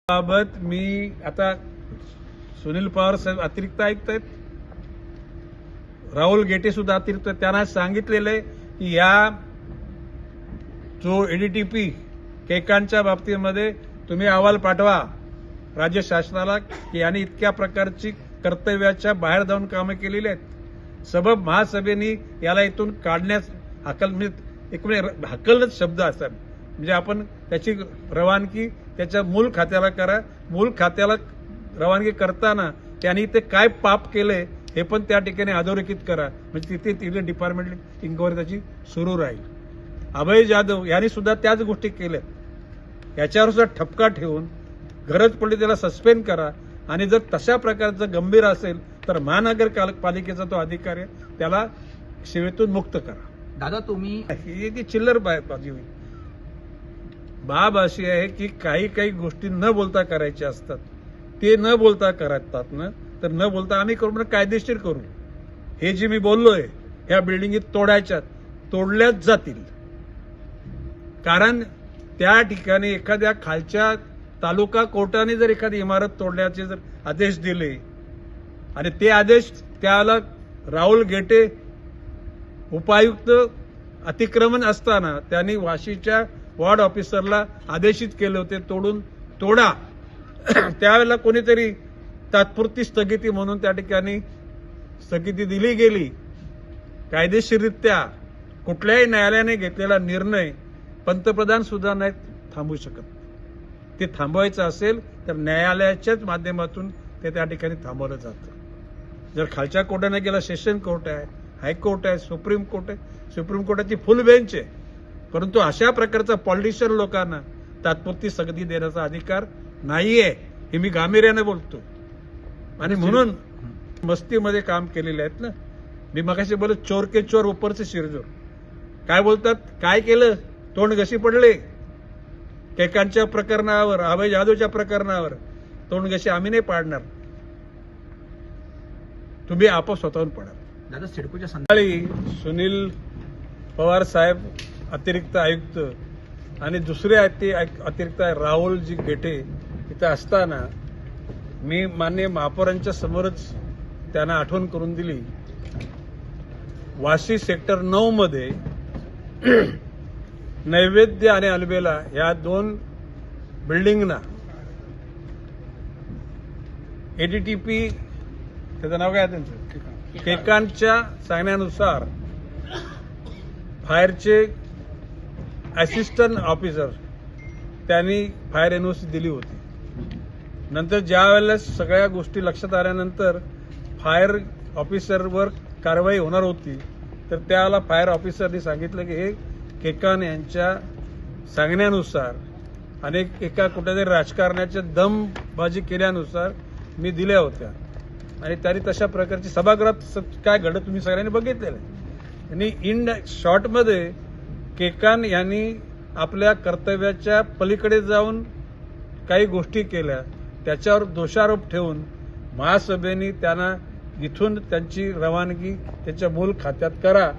बाबत मी आता सुनील पवार साहेब अतिरिक्त आयुक्त आहेत, राहुल गेटे सुद्धा अतिरिक्त आहेत. त्यांना सांगितलेलं आहे की या जो एडीटीपी केकांच्या बाबतीमध्ये तुम्ही अहवाल पाठवा राज्य शासनाला की यांनी इतक्या प्रकारची कर्तव्याच्या बाहेर जाऊन कामं केलेली आहेत. सबब महासभेने याला इथून काढण्यास हकलच शब्द असतात. म्हणजे आपण त्याची रवानगी त्याच्या मूळ खात्याला करा. मूळ खात्याला रवानगी करताना त्यांनी ते काय पाप केले हे पण त्या ठिकाणी अधोरेखित करा. म्हणजे तिथे डिपार्टमेंट इन्क्वायरी त्याची सुरू राहील. अभय जाधव यांनी सुद्धा त्याच गोष्टी केल्या. याच्यावर सुद्धा ठपका ठेवून गरज पडली त्याला सस्पेंड करा. आणि जर तशा प्रकारचं गंभीर असेल तर महानगरपालिकेचा तो अधिकारी आहे त्याला सेवेतून मुक्त करा. दादा तुम्ही ही चिल्लर बाजी होईल. बाब अशी आहे की काही गोष्टी न बोलता करायच्या असतात. ते न बोलता करतात ना, तर न बोलता आम्ही करू म्हणजे कायदेशीर करू. हे जे मी बोललोय ह्या बिल्डिंगी तोडल्याच जातील. कारण त्या ठिकाणी एखाद्या खालच्या तालुका कोर्टाने जर एखादी इमारत तोडण्याचे जर आदेश दिले आणि ते आदेश त्याला राहुल गेटे उपायुक्त अतिक्रमण असताना त्यांनी वाशीच्या वॉर्ड ऑफिसरला आदेशित केले होते तोडा. त्यावेळेला कोणीतरी तात्पुरती स्थगिती म्हणून त्या ठिकाणी स्थगिती दिली गेली. कायदेशीररित्या कुठल्याही न्यायालयाने घेतलेला निर्णय पंतप्रधान सुद्धा नाही थांबवू शकत. ते थांबवायचं असेल तर न्यायालयाच्याच माध्यमातून ते त्या ठिकाणी थांबवलं जातं. जर खालच्या कोर्टाने गेला, सेशन कोर्ट आहे, हायकोर्ट आहे, सुप्रीम कोर्ट आहे. सुप्रीम कोर्टाची फुल बेंच आहे. परंतु अशा प्रकारचा पॉलिटिशियन लोकांना तात्पुरती स्थगिती देण्याचा अधिकार नाहीये हे मी गांभीर्याने बोलतो. आणि म्हणून मस्तीमध्ये काम केलेले आहेत ना. मी मगाशी बोलत चोर के चोर ऊपरचे शिरजोर. काय बोलतात, काय केलं, तोंड घशी पडले. केकांच्या प्रकरणावर, अभय जाधवच्या प्रकरणावर तोंड घशी आम्ही नाही पाडणार. तुम्ही आपोआप स्वतःहून पडा. दादा सिडकोच्या सकाळी सुनील पवार साहेब अतिरिक्त आयुक्त आणि दुसरे अतिरिक्त राहुलजी गेटे इथं असताना मी माननीय महापौरांच्या समोरच त्यांना आठवण करून दिली. वाशी सेक्टर 9 मध्ये नैवेद्य आणि अलबेला या 2 बिल्डिंगना एडीटीपी त्याचं नाव काय त्यांचं केकांच्या सांगण्यानुसार फायरचे असिस्टंट ऑफिसर त्यांनी फायर एनओसी दिली होती. नंतर ज्या वेळेला सगळ्या गोष्टी लक्षात आल्यानंतर फायर ऑफिसरवर कारवाई होणार होती तर त्याला फायर ऑफिसरनी सांगितलं की हे केकान यांच्या सांगण्यानुसार आणि एका कुठेतरी राजकारणाच्या दमबाजी केल्यानुसार मी दिल्या होत्या. आणि त्यांनी तशा प्रकारची सभागृहात काय घडत तुम्ही सगळ्यांनी बघितलेलं आहे. आणि इन शॉर्टमध्ये केकान यांनी आपल्या कर्तव्याच्या पलीकडे जाऊन काही गोष्टी केल्या. त्याच्यावर दोषारोप ठेवून महासभेने त्यांना इथून त्यांची रवानगी त्याच्या मूळ खात्यात करा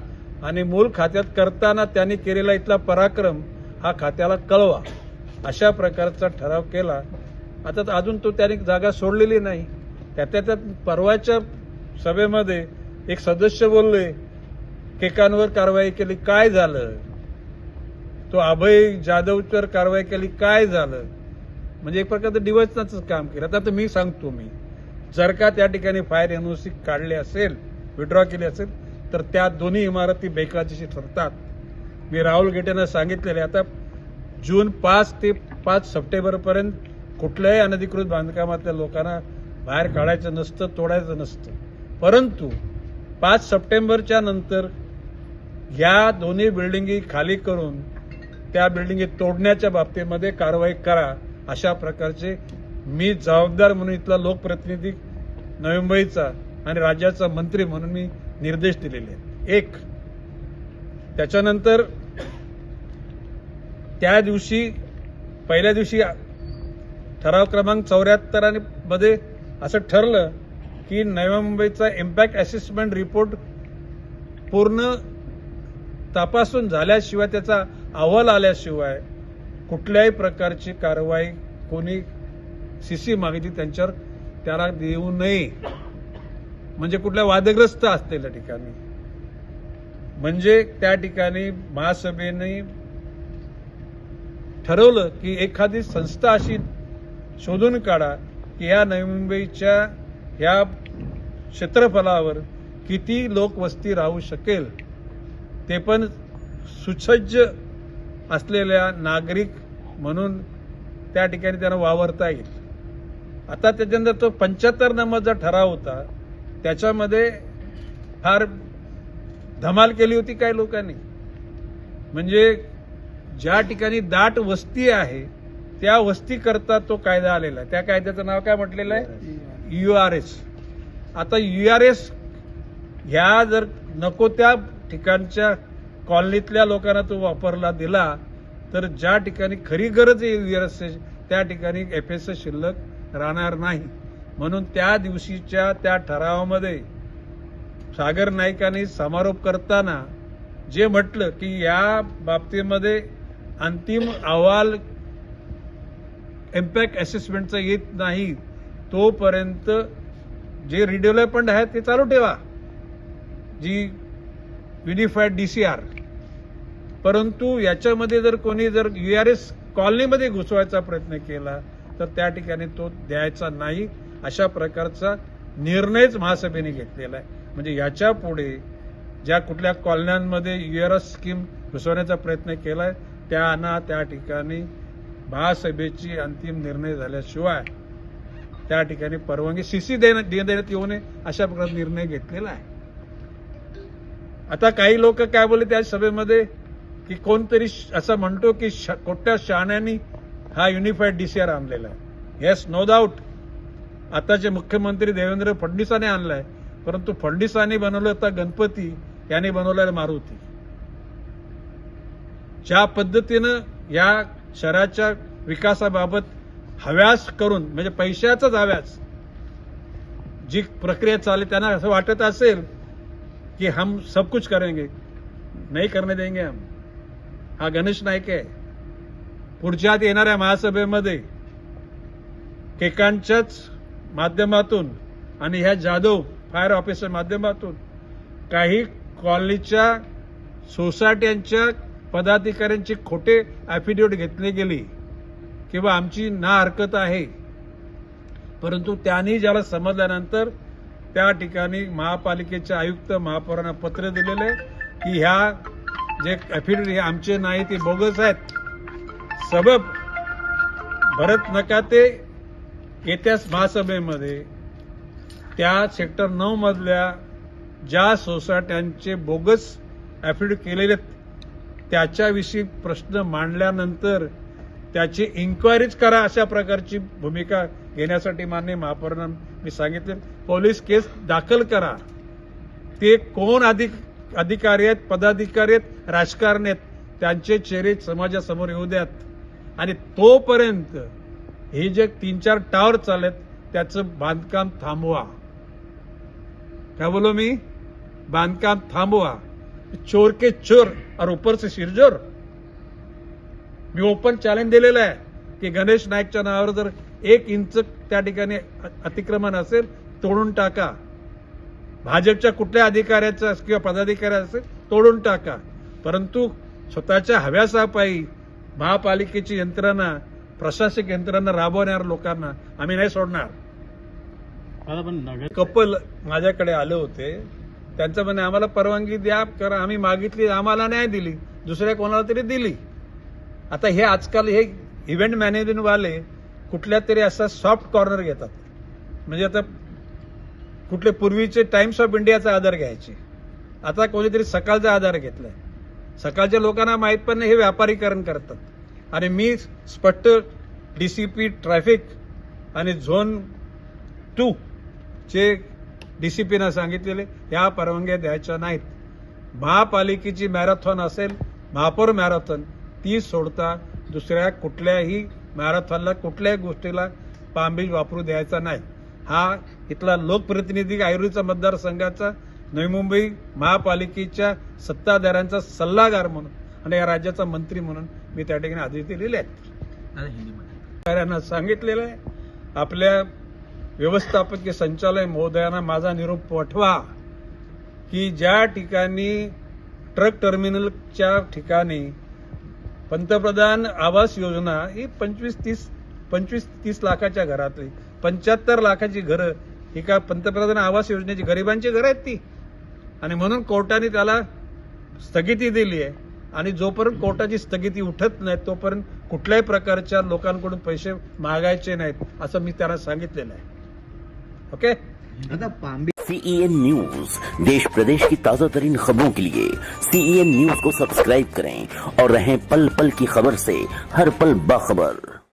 आणि मूळ खात्यात करताना त्यांनी केलेला इथला पराक्रम हा खात्याला कळवा अशा प्रकारचा ठराव केला. आता अजून तो त्यांनी जागा सोडलेली नाही. त्यात परवाच्या सभेमध्ये एक सदस्य बोलले केकांवर कारवाई केली, काय झालं. तो अभय जाधववर कारवाई केली, काय झालं. म्हणजे एक प्रकारचं डिव्हायसचं काम केलं. आता मी सांगतो, मी जर का त्या ठिकाणी फायर एनओसी काढले असेल, विड्रॉ केली असेल तर त्या दोन्ही इमारती बेकायदेशीर ठरतात. मी राहुल गेटेंना सांगितलेले आता जून 5 ते 5 सप्टेंबरपर्यंत कुठल्याही अनधिकृत बांधकामातल्या लोकांना बाहेर काढायचं नसतं, तोडायचं नसतं. परंतु 5 सप्टेंबरच्या नंतर या दोन्ही बिल्डिंगी खाली करून त्या बिल्डिंगी तोडण्याच्या बाबतीमध्ये कारवाई करा अशा प्रकारचे मी जबाबदार म्हणून इथला लोकप्रतिनिधी नवी मुंबईचा आणि राज्याचा मंत्री म्हणून मी निर्देश दिलेले आहेत. एक त्याच्यानंतर त्या दिवशी पहिल्या दिवशी ठराव क्रमांक 74 मध्ये असं ठरलं की नवी मुंबईचा इम्पॅक्ट असेसमेंट रिपोर्ट पूर्ण तपासून झाल्याशिवाय त्याचा अहवाल आल्याशिवाय कुठल्याही प्रकारची कारवाई कोणी सीसी मागितली त्यांच्यावर त्याला देऊ नये, म्हणजे कुठल्या वादग्रस्त असलेल्या ठिकाणी. म्हणजे त्या ठिकाणी महासभेने ठरवलं की एखादी संस्था अशी शोधून काढा की या नवी मुंबईच्या या क्षेत्रफळावर किती लोकवस्ती राहू शकेल, ते पण सुसज्ज असलेल्या नागरिक म्हणून त्या ठिकाणी त्यांना वावरता येईल. आता त्याच्यानंतर तो 75 नंबरचा ठराव होता, त्याच्यामध्ये फार धमाल केली होती काही लोकांनी. म्हणजे ज्या ठिकाणी दाट वस्ती आहे त्या वस्ती करता तो कायदा आलेला आहे. त्या कायद्याचं नाव काय म्हटलेलं आहे? URS. आता URS ह्या जर नको त्या ठिकाणच्या कॉलनीतल्या लोकांना तो वापरला दिला तर ज्या ठिकाणी खरी गरज आहे URS त्या ठिकाणी FS शिल्लक राहणार नाही. म्हणून त्या दिवशीच्या त्या ठरावामध्ये सागर नाईकांनी समारोप करताना जे म्हटलं की या बाबतीमध्ये अंतिम अहवाल इम्पॅक्ट असेसमेंटचा येत नाही तोपर्यंत जे रिडेव्हलपमेंट आहे ते चालू ठेवा, जी युनिफाईड DCR. परंतु याच्यामध्ये जर कोणी जर URS कॉलनीमध्ये घुसवायचा प्रयत्न केला तर त्या ठिकाणी तो द्यायचा नाही, अशा प्रकारचा निर्णयच महासभेने घेतलेला आहे. म्हणजे याच्या पुढे ज्या कुठल्या कॉलन्यांमध्ये URS स्कीम घुसवण्याचा प्रयत्न केलाय त्यांना त्या ठिकाणी महासभेची अंतिम निर्णय झाल्याशिवाय त्या ठिकाणी परवानगी CC देण्यात येऊ नये, अशा प्रकारचा निर्णय घेतलेला आहे. आता काही लोक काय बोलले त्या सभेमध्ये की कोणतरी असं म्हणतो की कोट्या शहाण्यांनी हा युनिफाईड DCR आणलेला आहे. Yes, no doubt. आताचे मुख्यमंत्री देवेंद्र फडणवीसांनी आणलाय, परंतु फडणवीसांनी बनवलं होता गणपती, यांनी बनवलेला मारुती. ज्या पद्धतीनं या शहराच्या विकासाबाबत हव्यास करून, म्हणजे पैशाचाच हव्यास जी प्रक्रिया चालली, त्यांना असं वाटत असेल की हम सब कुछ करेंगे, नहीं करने देंगे हम. हा गणेश नाईक आहे. पुढच्या येणाऱ्या महासभेमध्ये केकांच्याच माध्यमातून आणि ह्या जाधव फायर ऑफिसच्या माध्यमातून काही कॉलनीच्या सोसायट्यांच्या पदाधिकाऱ्यांची खोटे ॲफिडेव्हिट घेतली गेली किंवा आमची ना हरकत आहे, परंतु त्यांनी ज्याला समजल्यानंतर त्या ठिकाणी महापालिकेचे आयुक्त महापौरांना पत्र दिलेले की ह्या जे ॲफिडेव्हिट हे आमचे नाही, ते बोगस आहेत. सबब भरत नकाते येत्या महासभेमध्ये त्या सेक्टर 9 मधल्या ज्या सोसायट्यांचे बोगस ॲफिडेव्हिट केलेले त्याच्याविषयी प्रश्न मांडल्यानंतर त्याची इन्क्वायरीच करा, अशा प्रकारची भूमिका घेण्यासाठी माननीय महापौरांना मी सांगितले. पोलीस केस दाखल करा. ते कोण अधिकारी आहेत, पदाधिकारी आहेत, राजकारणी आहेत, त्यांचे चेहरे समाजासमोर येऊ द्यात. आणि तोपर्यंत हे जे 3-4 टावर चालत त्याचं बांधकाम थांबवा. काय बोलो मी? बांधकाम थांबवा. चोर के चोर और ऊपर से सिरजोर. मी ओपन चॅलेंज दिलेलं आहे की गणेश नाईकच्या नावावर जर 1 इंच त्या ठिकाणी अतिक्रमण असेल तोडून टाका. भाजपच्या कुठल्या अधिकाऱ्याचं किंवा पदाधिकाऱ्याचं असेल तोडून टाका. परंतु स्वतःच्या हव्यासापायी महापालिकेची यंत्रणा, प्रशासक यंत्रणा राबवणाऱ्या लोकांना आम्ही नाही सोडणार. कपल माझ्याकडे आले होते, त्यांचं म्हणे आम्हाला परवानगी द्या, कारण आम्ही मागितली, आम्हाला नाही दिली, दुसऱ्या कोणाला तरी दिली. आता हे आजकाल हे इव्हेंट मॅनेजमेंट वाले कुठल्या तरी असा सॉफ्ट कॉर्नर घेतात. म्हणजे आता कुठले पूर्वीचे टाइम्स ऑफ इंडियाचा आधार घ्यायचे, आता कोणीतरी सकाळचा आधार घेतलाय. सकाळच्या लोकांना माहित पण नाही हे व्यापारीकरण करतात. आणि मी स्पष्ट DCP ट्रॅफिक आणि झोन 2 चे DCPना सांगितलेले या परवानग्या द्यायच्या नाहीत. महापालिकेची मॅरेथॉन असेल, महापौर मॅरेथॉन, ती सोडता दुसऱ्या कुठल्याही मॅरेथॉनला कुठल्याही गोष्टीला पामबीज वापरू द्यायचा नाही. हा इथला लोकप्रतिनिधी आयुर्वेदचा मतदारसंघाचा नवी मुंबई महापालिकेच्या सत्ताधाऱ्यांचा सल्लागार म्हणून आणि या राज्याचा मंत्री म्हणून मी त्या ठिकाणी आदेश दिलेले आहेत. सांगितलेलं आहे आपल्या व्यवस्थापकीय संचालक महोदयांना माझा निरोप पाठवा की ज्या ठिकाणी ट्रक टर्मिनलच्या ठिकाणी पंतप्रधान आवास योजना ही 25-30 लाखाच्या घरातली 75 लाखाची घरं ही का पंतप्रधान आवास योजनेची गरिबांची घरं आहेत ती, आणि म्हणून कोर्टाने त्याला स्थगिती दिली आहे. आणि जोपर्यंत कोर्टाची स्थगिती उठत नाही तोपर्यंत कुठल्याही प्रकारच्या लोकांकडून पैसे मागायचे नाहीत असं मी त्यांना सांगितलेलं आहे. ओके. CEN न्यूज, देश प्रदेश की ताजा तरीन खबरों के लिए CEN न्यूज को सब्सक्राइब करें और रहें पल पल की खबर से हर पल बाखबर.